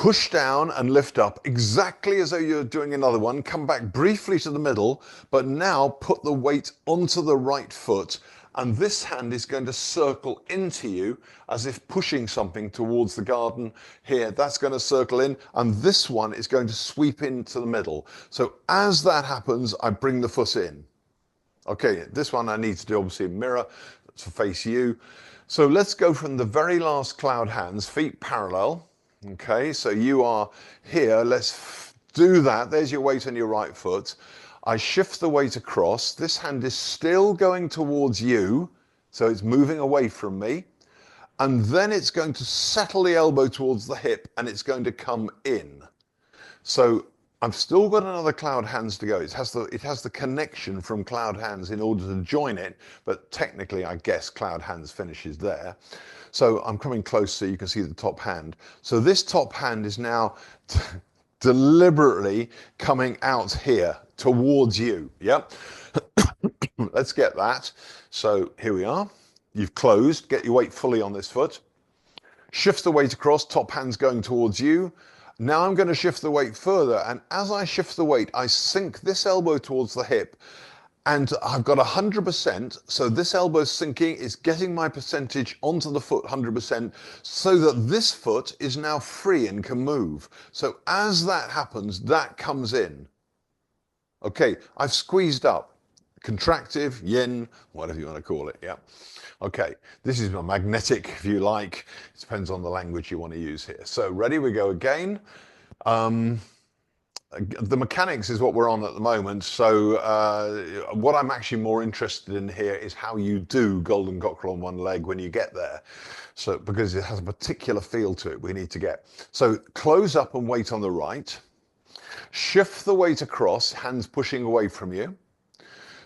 Push down and lift up exactly as though you're doing another one. Come back briefly to the middle, but now put the weight onto the right foot. And this hand is going to circle into you as if pushing something towards the garden here. That's going to circle in, and this one is going to sweep into the middle. So as that happens, I bring the foot in. Okay, this one I need to do obviously a mirror to face you. So let's go from the very last cloud hands, feet parallel. Okay, so you are here. Let's do that. There's your weight on your right foot. I shift the weight across. This hand is still going towards you, so it's moving away from me. And then it's going to settle the elbow towards the hip, and it's going to come in. So I've still got another cloud hands to go. It has the connection from cloud hands in order to join it, but technically I guess cloud hands finishes there. So I'm coming close so you can see the top hand. So this top hand is now deliberately coming out here towards you. Yep. Let's get that. So here we are. You've closed. Get your weight fully on this foot. Shift the weight across. Top hand's going towards you. Now I'm going to shift the weight further. And as I shift the weight, I sink this elbow towards the hip. And I've got 100%, so this elbow sinking is getting my percentage onto the foot 100%, so that this foot is now free and can move. So as that happens, that comes in. Okay, I've squeezed up. Contractive, yin, whatever you want to call it, yeah. Okay, this is a magnetic, if you like. It depends on the language you want to use here. So ready, we go again. The mechanics is what we're on at the moment, so what I'm actually more interested in here is how you do golden cockerel on one leg when you get there. So because it has a particular feel to it we need to get. So close up and weight on the right. Shift the weight across, hands pushing away from you.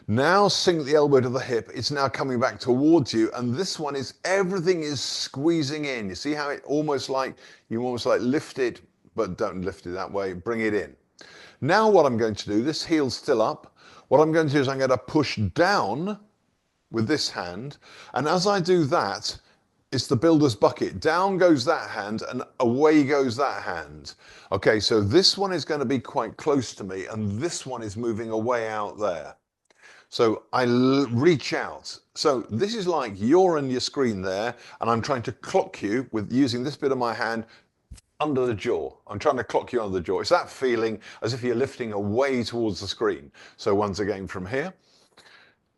Now sink the elbow to the hip. It's now coming back towards you, and this one is, everything is squeezing in. You see how it almost like lift it, but don't lift it that way, bring it in. Now what I'm going to do, this heel's still up. What I'm going to do is I'm going to push down with this hand. And as I do that, it's the builder's bucket. Down goes that hand and away goes that hand. Okay, so this one is going to be quite close to me and this one is moving away out there. So I reach out. So this is like you're on your screen there and I'm trying to clock you with using this bit of my hand under the jaw. I'm trying to clock you under the jaw. It's that feeling as if you're lifting away towards the screen. So once again from here,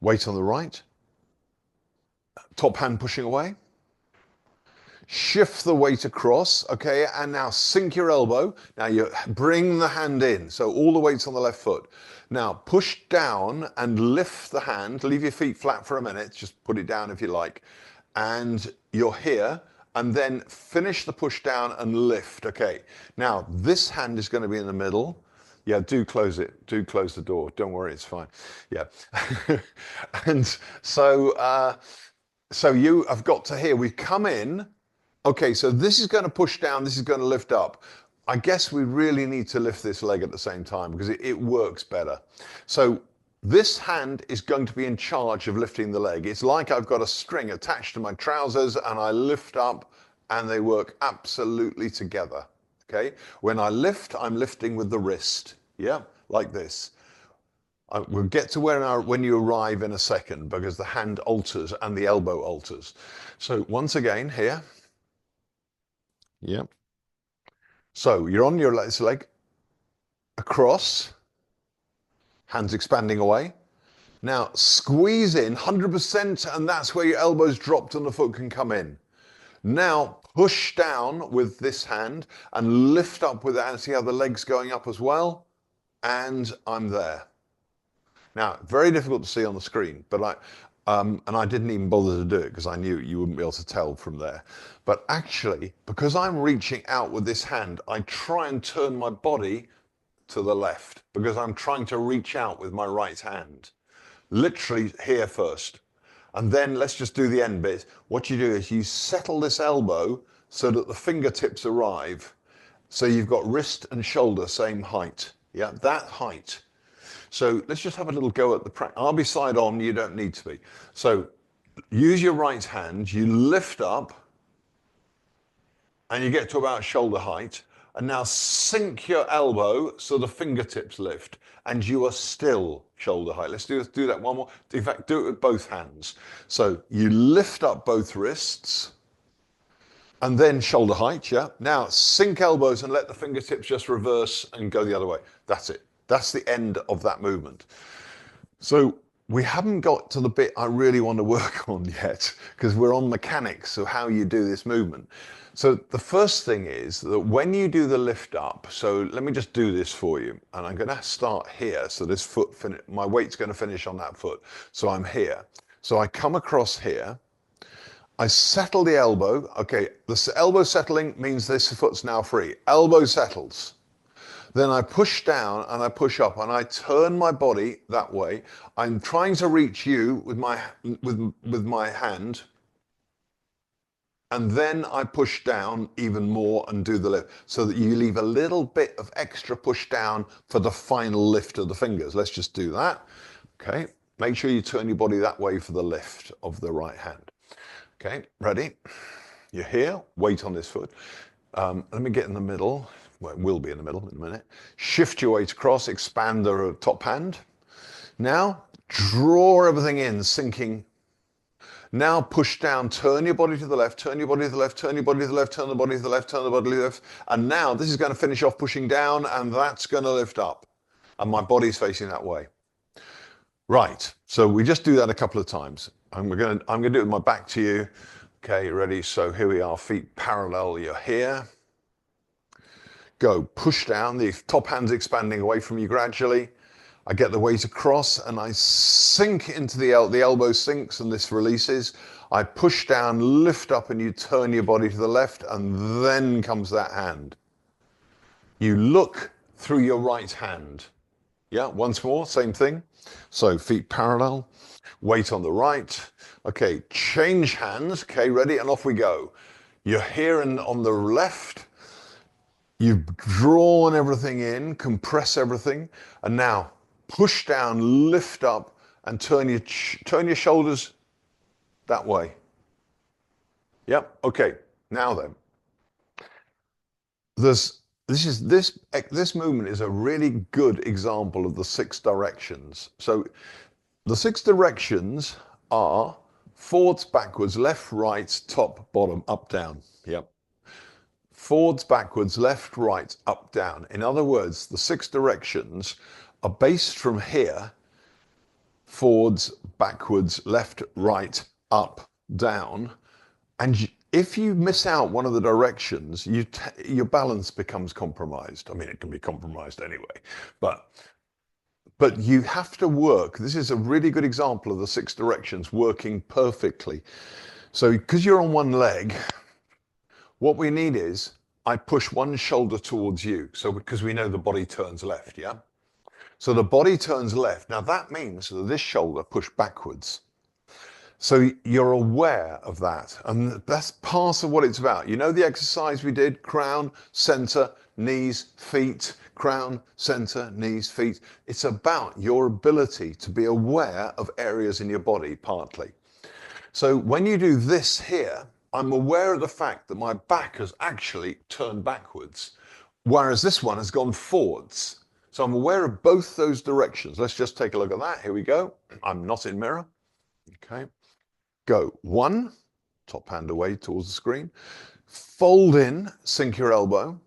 weight on the right, top hand pushing away, shift the weight across, okay, and now sink your elbow. Now you bring the hand in, so all the weight's on the left foot. Now push down and lift the hand, leave your feet flat for a minute, just put it down if you like, and you're here. And then finish the push down and lift. Okay, now this hand is going to be in the middle. Yeah, do close it. Do close the door. Don't worry, it's fine. Yeah. And so, so you have got to here. We've come in. Okay, so this is going to push down. This is going to lift up. I guess we really need to lift this leg at the same time because it works better. So this hand is going to be in charge of lifting the leg. It's like I've got a string attached to my trousers and I lift up and they work absolutely together. Okay? When I lift, I'm lifting with the wrist. Yeah? Like this. We'll get to when you arrive in a second because the hand alters and the elbow alters. So once again, here. Yeah. So you're on your leg across. Hands expanding away. Now squeeze in 100% and that's where your elbows dropped and the foot can come in. Now push down with this hand and lift up with that and see how the leg's going up as well. And I'm there. Now, very difficult to see on the screen, but and I didn't even bother to do it because I knew you wouldn't be able to tell from there. But actually, because I'm reaching out with this hand, I try and turn my body to the left because I'm trying to reach out with my right hand. Literally here first. And then let's just do the end bit. What you do is you settle this elbow so that the fingertips arrive. So you've got wrist and shoulder same height. Yeah, that height. So let's just have a little go at the practice. I'll be side on, you don't need to be. So use your right hand, you lift up and you get to about shoulder height. And now sink your elbow so the fingertips lift and you are still shoulder height. Let's do that one more. In fact, do it with both hands. So you lift up both wrists and then shoulder height, yeah? Now sink elbows and let the fingertips just reverse and go the other way. That's it. That's the end of that movement. So we haven't got to the bit I really want to work on yet because we're on mechanics of how you do this movement. So the first thing is that when you do the lift up, so let me just do this for you. And I'm going to start here. So this foot, my weight's going to finish on that foot. So I'm here. So I come across here. I settle the elbow. Okay, the elbow settling means this foot's now free. Elbow settles. Then I push down and I push up and I turn my body that way. I'm trying to reach you with my hand. And then I push down even more and do the lift so that you leave a little bit of extra push down for the final lift of the fingers. Let's just do that. Okay. Make sure you turn your body that way for the lift of the right hand. Okay. Ready? You're here. Weight on this foot. Let me get in the middle. Well, it will be in the middle in a minute. Shift your weight across. Expand the top hand. Now draw everything in, sinking. Now push down, turn your body to the left, turn your body to the left, turn your body to the left, turn the body to the left, turn the body to the left. And now this is going to finish off pushing down and that's going to lift up. And my body's facing that way. Right, so we just do that a couple of times. I'm going to do it with my back to you. Okay, ready? So here we are, feet parallel, you're here. Go, push down, the top hand's expanding away from you gradually. I get the weight across and I sink into the elbow sinks and this releases. I push down, lift up and you turn your body to the left and then comes that hand. You look through your right hand. Yeah, once more, same thing. So feet parallel, weight on the right. Okay, change hands. Okay, ready? And off we go. You're here and on the left. You've drawn everything in, compress everything. And now push down, lift up, and turn your shoulders that way. Yep. Okay. Now then, this movement is a really good example of the 6 directions. So the 6 directions are forwards, backwards, left, right, top, bottom, up, down. Yep. Forwards, backwards, left, right, up, down. In other words, the 6 directions are based from here, forwards, backwards, left, right, up, down. And if you miss out one of the directions, your balance becomes compromised. I mean, it can be compromised anyway, but you have to work. This is a really good example of the 6 directions working perfectly. So because you're on one leg, what we need is I push one shoulder towards you. So because we know the body turns left, yeah? So the body turns left. Now that means that this shoulder pushed backwards. So you're aware of that. And that's part of what it's about. You know the exercise we did? Crown, center, knees, feet, crown, center, knees, feet. It's about your ability to be aware of areas in your body partly. So when you do this here, I'm aware of the fact that my back has actually turned backwards, whereas this one has gone forwards. So I'm aware of both those directions. Let's just take a look at that. Here we go. I'm not in mirror. Okay. Go. 1, top hand away towards the screen. Fold in, sink your elbow.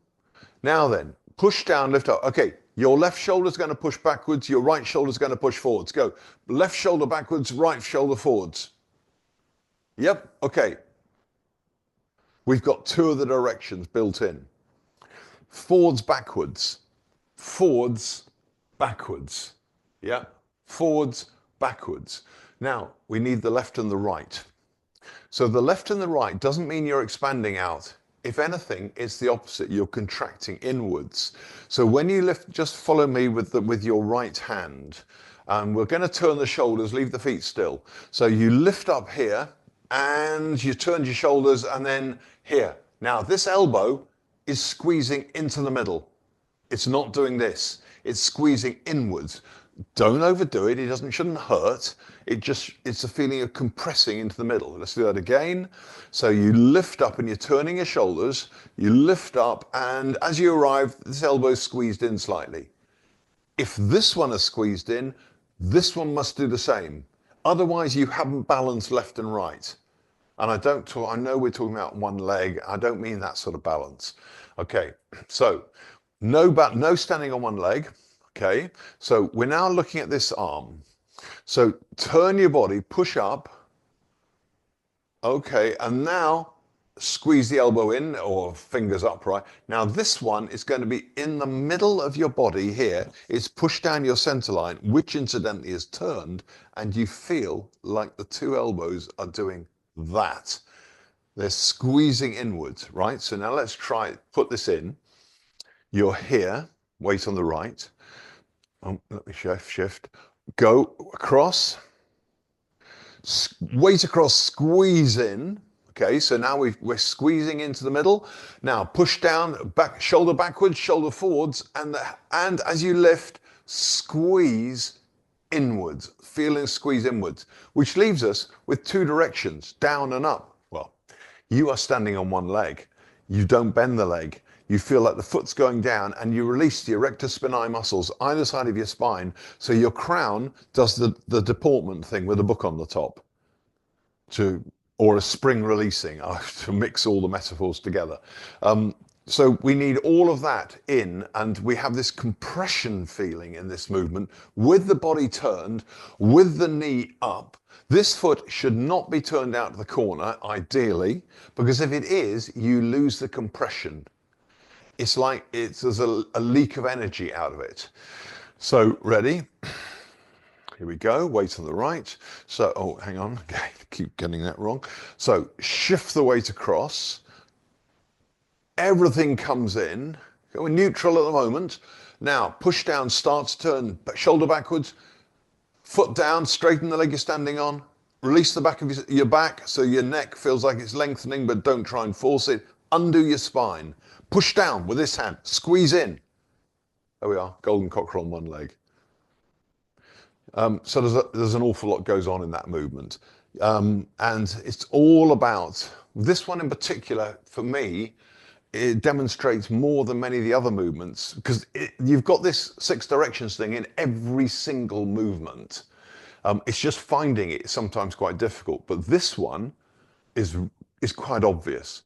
Now then, push down, lift up. Okay, your left shoulder's going to push backwards. Your right shoulder's going to push forwards. Go. Left shoulder backwards, right shoulder forwards. Yep. Okay. We've got 2 of the directions built in. Forwards, backwards. Forwards, backwards. Yeah, forwards, backwards. Now, we need the left and the right. So the left and the right doesn't mean you're expanding out. If anything, it's the opposite. You're contracting inwards. So when you lift, just follow me with your right hand. We're going to turn the shoulders, leave the feet still. So you lift up here and you turn your shoulders and then here. Now this elbow is squeezing into the middle. It's not doing this. It's squeezing inwards. Don't overdo it. Shouldn't hurt. it's a feeling of compressing into the middle. Let's do that again. So you lift up and you're turning your shoulders, you lift up, and as you arrive, this elbow is squeezed in slightly. If this one is squeezed in, this one must do the same. Otherwise, you haven't balanced left and right. And I know we're talking about one leg. I don't mean that sort of balance. Okay, so no standing on one leg. Okay, so we're now looking at this arm. So turn your body, push up. Okay, and now squeeze the elbow in or fingers upright. Now this one is going to be in the middle of your body here. It's pushed down your center line, which incidentally is turned, and you feel like the two elbows are doing that. They're squeezing inwards, right? So now let's try, put this in. You're here, weight on the right. Let me shift. Go across, weight across, squeeze in. Okay, so now we're squeezing into the middle. Now push down, back, shoulder backwards, shoulder forwards, and as you lift, squeeze inwards, feeling squeeze inwards, which leaves us with two directions, down and up. Well, you are standing on one leg. You don't bend the leg. You feel like the foot's going down and you release the erector spinae muscles either side of your spine. So your crown does the deportment thing with a book on the top, or a spring releasing, to mix all the metaphors together. So we need all of that in, and we have this compression feeling in this movement with the body turned, with the knee up. This foot should not be turned out to the corner, ideally, because if it is, you lose the compression. It's like there's a leak of energy out of it. So ready? Here we go, weight on the right. So, oh, hang on, okay, keep getting that wrong. So shift the weight across. Everything comes in. We're neutral at the moment. Now push down, start to turn, shoulder backwards, foot down, straighten the leg you're standing on. Release the back of your back so your neck feels like it's lengthening, but don't try and force it. Undo your spine. Push down with this hand, squeeze in. There we are, golden cockerel on one leg. So there's an awful lot goes on in that movement. And it's all about, this one in particular, for me, it demonstrates more than many of the other movements, because you've got this 6 directions thing in every single movement. It's just finding it sometimes quite difficult, but this one is quite obvious.